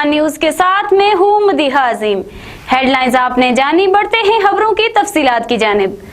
Irfan news کے ساتھ میں ہوں مدیحہ عظیم۔ ہیڈ لائنز آپ نے جانی، بڑھتے ہیں خبروں کی تفصیلات کی جانب۔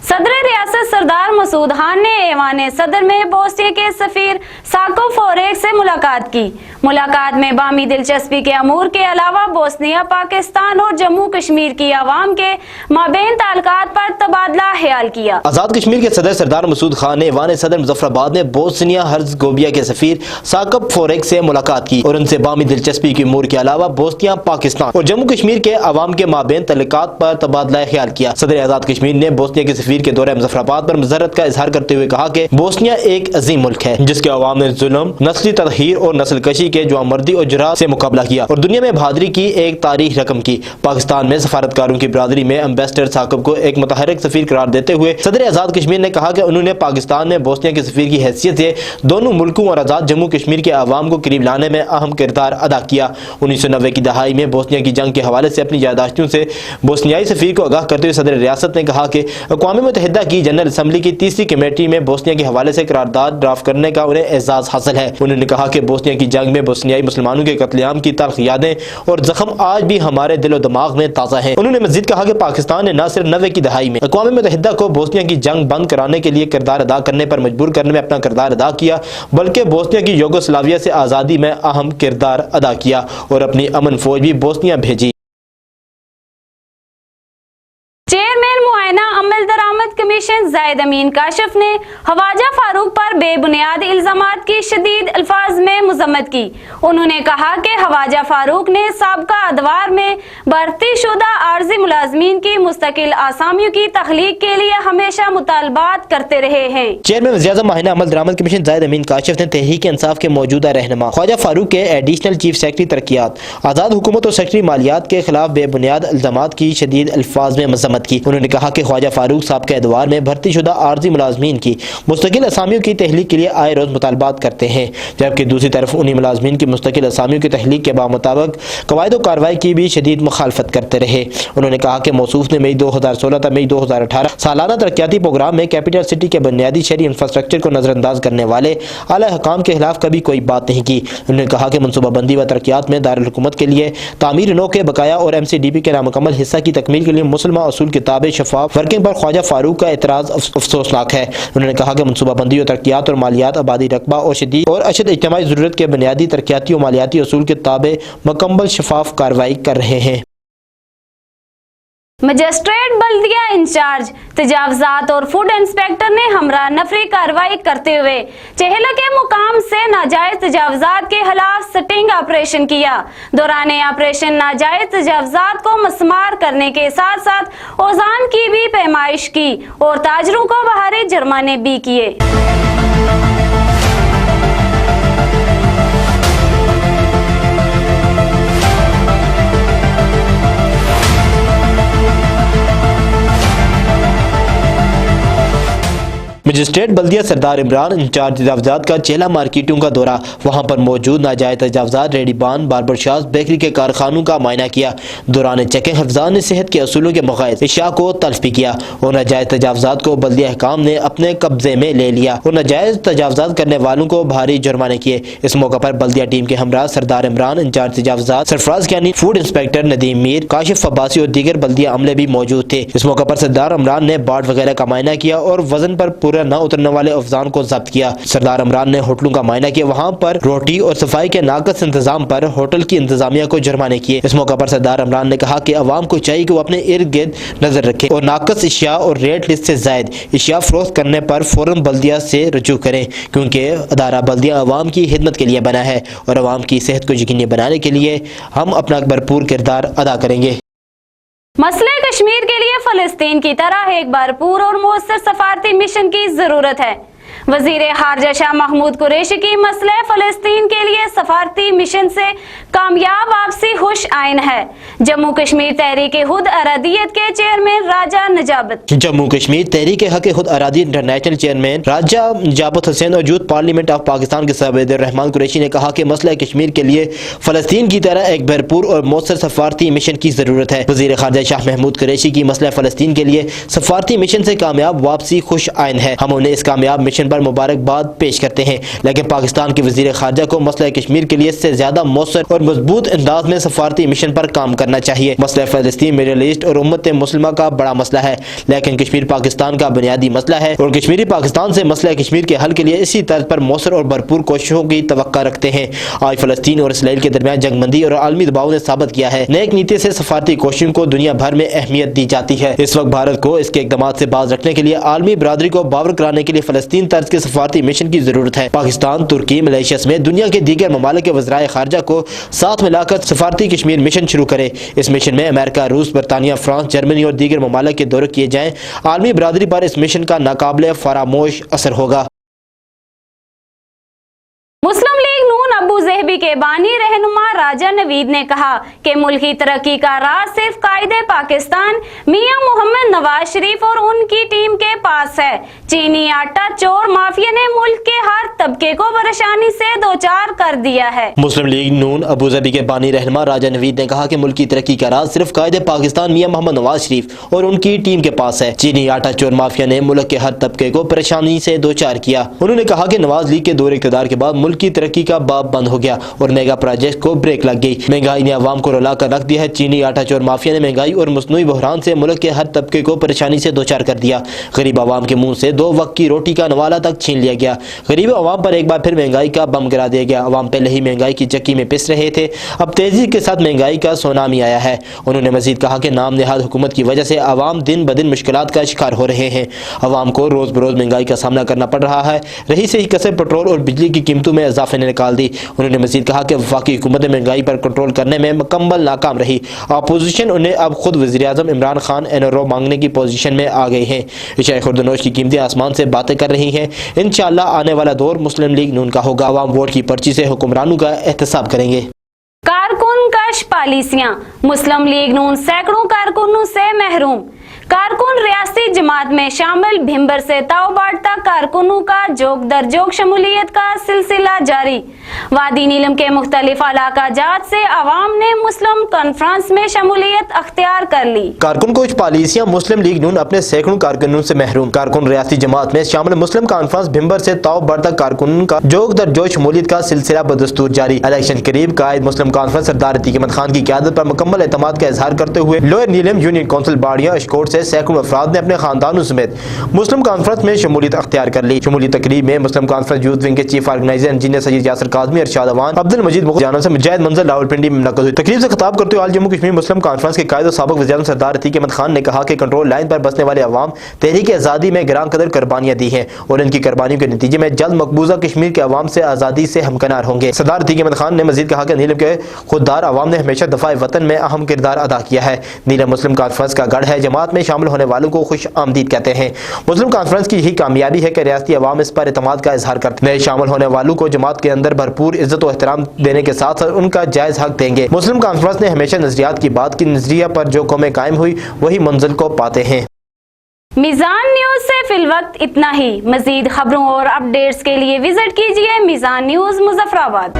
صدر ریاست سردار مسعود خان نے ایوان صدر میں بوسنیا کے سفیر ساکو فوریک سے ملاقات کی۔ ملاقات میں بامی دلچسپی کے امور کے علاوہ بوسنیا، پاکستان اور جموں کشمیر کی عوام کے مابین تعلقات پر تبادلہ خیال کیا۔ آزاد کشمیر کے صدر سردار مسعود خان نے ایوان صدر مظفر آباد میں بوسنیا ہرزگووینا کے سفیر ساکو فوریک سے ملاقات کی اور ان سے بامی دلچسپی کے امور کے علاوہ بوسنیا، پاکستان اور جموں کشمیر کے عوام کے مابین تعلقات پر تبادلہ خیال کیا۔ صدر آزاد کشمیر نے بوسنیا کے سفیر کے دورہ مظفر آباد پر مسرت کا اظہار کرتے ہوئے کہا کہ بوسنیا ایک عظیم ملک ہے جس کے عوام نے ظلم، نسلی تطہیر اور نسل کشی کے جوامردی اور جرات سے مقابلہ کیا اور دنیا میں بہادری کی ایک تاریخ رقم کی۔ پاکستان میں سفارتکاروں کی برادری میں ایمبیسڈر ثاقب کو ایک متحرک سفیر قرار دیتے ہوئے صدر آزاد کشمیر نے کہا کہ انہوں نے پاکستان میں بوسنیا کے سفیر کی حیثیت سے دونوں ملکوں اور آزاد جموں کشمیر کے عوام کو قریب لانے میں اہم کردار ادا کیا۔ 1990 کی دہائی میں بوسنیا کی جنگ کے حوالے سے اپنی یادداشتوں سے بوسنیائی سفیر کو آگاہ کرتے ہوئے صدر ریاست نے کہا کہ اقوام متحدہ کی جنرل اسمبلی کی تیسری کمیٹی میں بوسنیا کے حوالے سے قرارداد ڈرافٹ کرنے کا انہیں اعزاز حاصل ہے۔ انہوں نے کہا کہ بوسنیا کی جنگ میں بوسنیائی مسلمانوں کے قتل عام کی تلخ یادیں اور زخم آج بھی ہمارے دل و دماغ میں تازہ ہیں۔ انہوں نے مزید کہا کہ پاکستان نے نہ صرف 90 کی دہائی میں اقوام متحدہ کو بوسنیا کی جنگ بند کرانے کے لیے کردار ادا کرنے پر مجبور کرنے میں اپنا کردار ادا کیا بلکہ بوسنیا کی یوگوسلاویہ سے آزادی میں اہم کردار ادا کیا اور اپنی امن فوج بھی بوسنیا بھیجی۔ چیئرمین معائنہ عمل درآمد کمیشن زاہد امین کاشف نے خواجہ فاروق پر بے بنیاد الزامات کی شدید الفاظ میں مذمت کی۔ انہوں نے کہا کہ خواجہ فاروق نے سابقہ ادوار میں بھرتی شدہ عارضی ملازمین کی مستقل اسامیوں کی تخلیق کے لیے ہمیشہ مطالبات کرتے رہے ہیں۔ چیئرمین وزیر اعظم معائنہ عمل درآمد کمیشن زاہد امین کاشف نے تحریک انصاف کے موجودہ رہنما خواجہ فاروق کے ایڈیشنل چیف سیکرٹری ترقیات، آزاد حکومت اور سیکرٹری مالیات کے خلاف بے بنیاد الزامات کی شدید الفاظ میں مذمت کی۔ انہوں نے کہا کہ خواجہ فاروق سابقہ ادوار میں بھرتی شدہ عارضی ملازمین کی مستقل اسامیوں کی تحلیق کے لیے آئے روز مطالبات کرتے ہیں، جبکہ دوسری طرف انہی ملازمین کی مستقل اسامیوں کی تحلیق کے بامطابق قواعد و کارروائی کی بھی شدید مخالفت کرتے رہے۔ انہوں نے کہا کہ موصوف نے مئی 2016 تا مئی 2018 سالانہ ترقیاتی پروگرام میں کیپٹل سٹی کے بنیادی شہری انفراسٹرکچر کو نظر انداز کرنے والے اعلی حکام کے خلاف کبھی کوئی بات نہیں کی۔ انہوں نے کہا کہ منصوبہ بندی و ترقیات میں دارالحکومت کے لیے تعمیر نو کے بقایا اور ایم سی ڈی پی کے نامکمل حصہ کی تکمیل کے لیے مسلمہ اصول کتاب شفاف ورکنگ پر خواجہ فاروق کا اعتراض افسوسناک ہے۔ انہوں نے کہا کہ منصوبہ بندی و ترقیات اور مالیات آبادی رقبہ اور شدید اور اشد اجتماعی ضرورت کے بنیادی ترقیاتی و مالیاتی اصول کے تابع مکمل شفاف کارروائی کر رہے ہیں۔ مجسٹریٹ بلدیہ انچارج تجاوزات اور فوڈ انسپیکٹر نے ہمراہ نفری کارروائی کرتے ہوئے چہلہ کے مقام سے ناجائز تجاوزات کے خلاف سٹنگ آپریشن کیا۔ دوران آپریشن ناجائز تجاوزات کو مسمار کرنے کے ساتھ ساتھ اوزان کی بھی پیمائش کی اور تاجروں کو باہری جرمانے بھی کیے۔ مجسٹریٹ بلدیہ سردار عمران انچارج تجاوزات کا چہلہ مارکیٹوں کا دورہ، وہاں پر موجود ناجائز تجاوزات، ریڈی بان، باربر شاپس، بیکری کے کارخانوں کا معائنہ کیا۔ دوران چیکنگ حفظان صحت کے اصولوں کے مخالف اشیاء کو تلف بھی کیا اور ناجائز تجاوزات کو بلدیہ حکام نے اپنے قبضے میں لے لیا اور ناجائز تجاوزات کرنے والوں کو بھاری جرمانے کیے۔ اس موقع پر بلدیہ ٹیم کے ہمراہ سردار عمران انچارج تجاوزات، سرفراز کیانی، فوڈ انسپیکٹر ندیم میر، کاشف عباسی اور دیگر بلدیہ عملے بھی موجود تھے۔ اس موقع پر سردار عمران نے باڑ وغیرہ کا معائنہ کیا اور وزن پر پورا نہ اترنے والے افزان کو ضبط کیا۔ سردار عمران نے ہوٹلوں کا معائنہ کیا، وہاں پر روٹی اور صفائی کے ناقص انتظام پر ہوٹل کی انتظامیہ کو جرمانے کیے۔ اس موقع پر سردار عمران نے کہا کہ عوام کو چاہیے کہ وہ اپنے ارد گرد نظر رکھیں اور ناقص اشیاء اور ریٹ لسٹ سے زائد اشیاء فروخت کرنے پر فوراً بلدیہ سے رجوع کریں، کیونکہ ادارہ بلدیہ عوام کی خدمت کے لیے بنا ہے اور عوام کی صحت کو یقینی بنانے کے لیے ہم اپنا بھرپور کردار ادا کریں گے۔ مسئلہ کشمیر کے لیے فلسطین کی طرح ایک بھرپور اور مؤثر سفارتی مشن کی ضرورت ہے۔ وزیر خارجہ شاہ محمود قریشی کی مسئلہ فلسطین کے لیے سفارتی مشن سے کامیاب واپسی خوش آئین ہے۔ جموں کشمیر تحریک خود ارادیت کے چیئرمین راجہ نجابت جموں کشمیر تحریک حق خود ارادی انٹرنیشنل چیئرمین راجہ نجابت حسین اور یوتھ پارلیمنٹ آف پاکستان کے صدر عبدالرحمان قریشی نے کہا کہ مسئلہ کشمیر کے لیے فلسطین کی طرح ایک بھرپور اور مؤثر سفارتی مشن کی ضرورت ہے۔ وزیر خارجہ شاہ محمود قریشی کی مسئلہ فلسطین کے لیے سفارتی مشن سے کامیاب واپسی خوش آئین ہے۔ ہم انہیں اس کامیاب مشن پر پر مبارکباد پیش کرتے ہیں، لیکن پاکستان کے وزیر خارجہ کو مسئلہ کشمیر کے لیے اس سے زیادہ مؤثر اور مضبوط انداز میں سفارتی مشن پر کام کرنا چاہیے۔ مسئلہ فلسطین مڈل ایسٹ اور امت مسلمہ کا بڑا مسئلہ ہے، لیکن کشمیر پاکستان کا بنیادی مسئلہ ہے اور کشمیری پاکستان سے مسئلہ کشمیر کے حل کے لیے اسی طرز پر مؤثر اور بھرپور کوششوں کی توقع رکھتے ہیں۔ آج فلسطین اور اسرائیل کے درمیان جنگ بندی اور عالمی دباؤ نے ثابت کیا ہے نیک نیتی سے سفارتی کوششوں کو دنیا بھر میں اہمیت دی جاتی ہے۔ اس وقت بھارت کو اس کے اقدامات سے باز رکھنے کے لیے عالمی برادری کو باور کرانے کے لیے فلسطین طرز کے سفارتی مشن کی ضرورت ہے۔ پاکستان، ترکی، ملیشیا سمیت دنیا کے دیگر ممالک کے وزرائے خارجہ کو ساتھ ملا کر سفارتی کشمیر مشن شروع کرے۔ اس مشن میں امریکہ، روس، برطانیہ، فرانس، جرمنی اور دیگر ممالک کے دورے کیے جائیں۔ عالمی برادری پر اس مشن کا ناقابل فراموش اثر ہوگا۔ مسلم لیگ نون ابو ظہبی کے بانی رہنما راجہ نوید نے کہا کہ ملکی ترقی کا راز صرف قائد پاکستان میاں محمد نواز شریف اور ان کی ٹیم کے پاس ہے۔ چینی آٹا چور مافیا نے ملک کے ہر طبقے کو پریشانی سے دوچار کر دیا ہے۔ مسلم لیگ نون ابو ظہبی کے بانی رہنما راجہ نوید نے کہا کہ ملکی ترقی کا راز صرف قائد پاکستان میاں محمد نواز شریف اور ان کی ٹیم کے پاس ہے۔ چینی آٹا چور مافیا نے ملک کے ہر طبقے کو پریشانی سے دوچار کیا۔ انہوں نے کہا کہ نواز لیگ کے دور اقتدار کے بعد ملک کی ترقی کا باب بند ہو گیا اور میگا پروجیکٹ کو بریک لگ گئی۔ مہنگائی نے عوام کو رلا کر رکھ دیا ہے۔ چینی آٹا چور مافیا نے مہنگائی اور مصنوعی بحران سے ملک کے ہر طبقے کو پریشانی سے دوچار کر دیا۔ غریب عوام کے منہ سے 2 وقت کی روٹی کا نوالہ تک چھین لیا گیا۔ غریب عوام پر ایک بار پھر مہنگائی کا بم گرا دیا گیا۔ عوام پہلے ہی مہنگائی کی چکی میں پس رہے تھے، اب تیزی کے ساتھ مہنگائی کا سونامی آیا ہے۔ انہوں نے مزید کہا کہ نام نہاد حکومت کی وجہ سے عوام دن بدن مشکلات کا شکار ہو رہے ہیں۔ عوام کو روز بروز مہنگائی کا سامنا کرنا پڑ رہا ہے۔ رہی سے ہی کسر پٹرول اور بجلی کی قیمتوں میں اضافے نے نکال دی۔ انہوں نے مزید کہا کہ وفاقی حکومت مہنگائی پر کنٹرول کرنے میں مکمل ناکام رہی۔ اپوزیشن انہیں اب خود وزیر اعظم عمران خان NRO مانگنے کی پوزیشن میں آ گئے ہیں۔ اشیاء خوردنوش کی قیمتیں آسمان سے باتیں کر رہی ہیں۔ انشاءاللہ آنے والا دور مسلم لیگ نون کا ہوگا۔ عوام ووٹ کی پرچی سے حکمرانوں کا احتساب کریں گے۔ کارکن کش پالیسیاں، مسلم لیگ نون سینکڑوں کارکنوں سے محروم۔ کارکن ریاستی جماعت میں شامل بھمبر سے تاؤباٹ تک کارکنوں کا جوک در جوک شمولیت کا سلسلہ جاری۔ وادی نیلم کے مختلف علاقہ جات سے عوام نے مسلم کانفرنس میں شمولیت اختیار کر لی۔ کارکن کوچ پالیسیاں، مسلم لیگ نون اپنے سینکڑوں کارکنوں سے محروم۔ کارکن ریاستی جماعت میں شامل مسلم کانفرنس بھمبر سے تاؤباٹ تک کارکنوں کا جوک در جوک شمولیت کا سلسلہ بدستور جاری۔ الیکشن قریب، قائد مسلم کانفرنس سردار عتیق احمد خان کی قیادت پر مکمل اعتماد کا اظہار کرتے ہوئے لوئر نیلم یونین کونسل باڑیاں اشکوٹ سے سینکڑوں افراد نے اپنے خاندانوں سمیت مسلم کانفرنس میں شمولیت اختیار کر لی۔ شمولیت تقریب میں مسلم کانفرنس یوتھ ونگ کے چیف آرگنائزر انجینئر سید یاسر کاظمی، ارشاد اوان، عبد المجید مغل جانب سے مجاہد منظر راولپنڈی میں منعقد ہوئی۔ تقریب سے خطاب کرتے ہوئے آل جموں کشمیر مسلم کانفرنس کے قائد و سابق وزیر اعظم سردار عتیق احمد خان نے کہا کہ کنٹرول لائن پر بسنے والے عوام تحریک آزادی میں گراں قدر قربانیاں دی ہیں اور ان کی قربانیوں کے نتیجے میں جلد مقبوضہ کشمیر کے عوام سے آزادی سے ہمکنار ہوں گے۔ سردار عتیق احمد خان نے مزید کہا کہ نیلم کے خوددار عوام نے ہمیشہ دفاع وطن میں اہم کردار ادا کیا ہے۔ نیلم مسلم کانفرنس کا گڑھ ہے۔ جماعت میں شامل ہونے والوں کو خوش آمدید کہتے ہیں۔ مسلم کانفرنس کی یہی کامیابی ہے کہ ریاستی عوام اس پر اعتماد کا اظہار کرتے ہیں۔ نئے شامل ہونے والوں کو جماعت کے اندر بھرپور عزت و احترام دینے کے ساتھ ساتھ ان کا جائز حق دیں گے۔ مسلم کانفرنس نے ہمیشہ نظریات کی بات کی، نظریہ پر جو قومیں قائم ہوئی وہی منزل کو پاتے ہیں۔ میزان نیوز سے فی الوقت اتنا ہی۔ مزید خبروں اور اپڈیٹس کے لیے وزٹ کیجیے میزان نیوز مظفرآباد۔